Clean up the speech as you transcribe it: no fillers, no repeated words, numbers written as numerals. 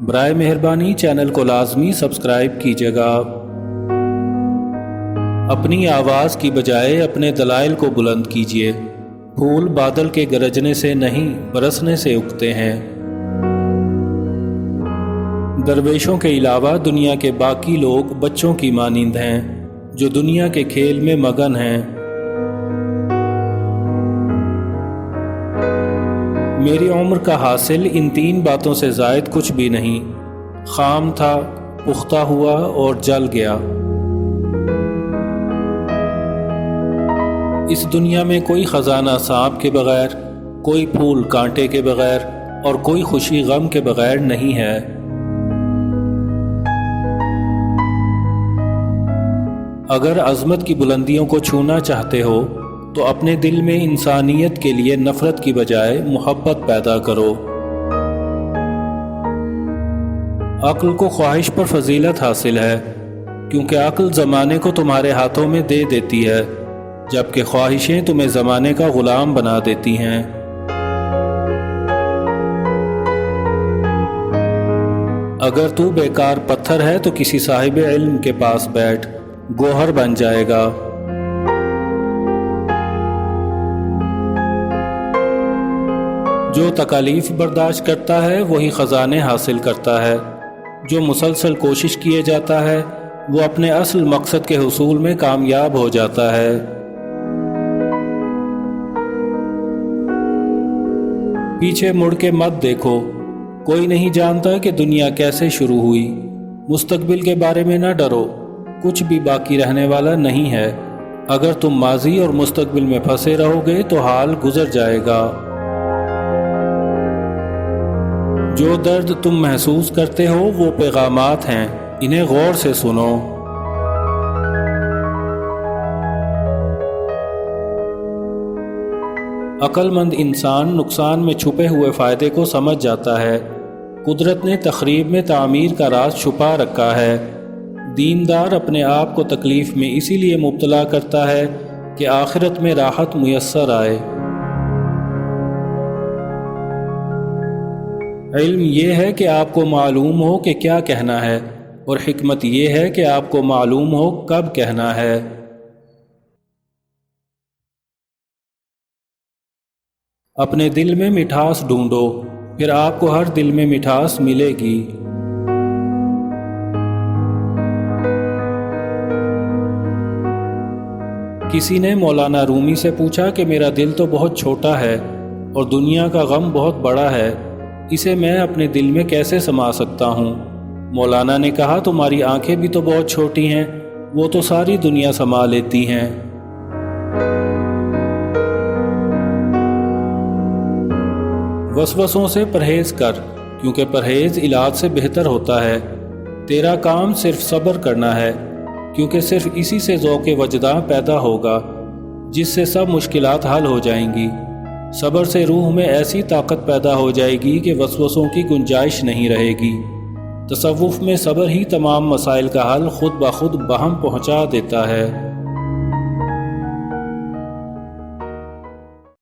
برائے مہربانی چینل کو لازمی سبسکرائب کیجیے گا۔ اپنی آواز کی بجائے اپنے دلائل کو بلند کیجیے۔ پھول بادل کے گرجنے سے نہیں برسنے سے اگتے ہیں۔ درویشوں کے علاوہ دنیا کے باقی لوگ بچوں کی مانند ہیں جو دنیا کے کھیل میں مگن ہیں۔ میری عمر کا حاصل ان تین باتوں سے زائد کچھ بھی نہیں، خام تھا، پختہ ہوا اور جل گیا۔ اس دنیا میں کوئی خزانہ سانپ کے بغیر، کوئی پھول کانٹے کے بغیر اور کوئی خوشی غم کے بغیر نہیں ہے۔ اگر عظمت کی بلندیوں کو چھونا چاہتے ہو تو اپنے دل میں انسانیت کے لیے نفرت کی بجائے محبت پیدا کرو۔ عقل کو خواہش پر فضیلت حاصل ہے، کیونکہ عقل زمانے کو تمہارے ہاتھوں میں دے دیتی ہے، جبکہ خواہشیں تمہیں زمانے کا غلام بنا دیتی ہیں۔ اگر تو بیکار پتھر ہے تو کسی صاحب علم کے پاس بیٹھ، گوہر بن جائے گا۔ جو تکالیف برداشت کرتا ہے وہی خزانے حاصل کرتا ہے۔ جو مسلسل کوشش کیے جاتا ہے وہ اپنے اصل مقصد کے حصول میں کامیاب ہو جاتا ہے۔ پیچھے مڑ کے مت دیکھو، کوئی نہیں جانتا کہ دنیا کیسے شروع ہوئی۔ مستقبل کے بارے میں نہ ڈرو، کچھ بھی باقی رہنے والا نہیں ہے۔ اگر تم ماضی اور مستقبل میں پھنسے رہو گے تو حال گزر جائے گا۔ جو درد تم محسوس کرتے ہو وہ پیغامات ہیں، انہیں غور سے سنو۔ عقل مند انسان نقصان میں چھپے ہوئے فائدے کو سمجھ جاتا ہے۔ قدرت نے تخریب میں تعمیر کا راز چھپا رکھا ہے۔ دیندار اپنے آپ کو تکلیف میں اسی لیے مبتلا کرتا ہے کہ آخرت میں راحت میسر آئے۔ علم یہ ہے کہ آپ کو معلوم ہو کہ کیا کہنا ہے، اور حکمت یہ ہے کہ آپ کو معلوم ہو کب کہنا ہے۔ اپنے دل میں مٹھاس ڈھونڈو، پھر آپ کو ہر دل میں مٹھاس ملے گی۔ کسی نے مولانا رومی سے پوچھا کہ میرا دل تو بہت چھوٹا ہے اور دنیا کا غم بہت بڑا ہے، اسے میں اپنے دل میں کیسے سما سکتا ہوں؟ مولانا نے کہا تمہاری آنکھیں بھی تو بہت چھوٹی ہیں، وہ تو ساری دنیا سما لیتی ہیں۔ وسوسوں سے پرہیز کر، کیونکہ پرہیز علاج سے بہتر ہوتا ہے۔ تیرا کام صرف صبر کرنا ہے، کیونکہ صرف اسی سے ذوق وجداں پیدا ہوگا جس سے سب مشکلات حل ہو جائیں گی۔ صبر سے روح میں ایسی طاقت پیدا ہو جائے گی کہ وسوسوں کی گنجائش نہیں رہے گی۔ تصوف میں صبر ہی تمام مسائل کا حل خود بخود بہم پہنچا دیتا ہے۔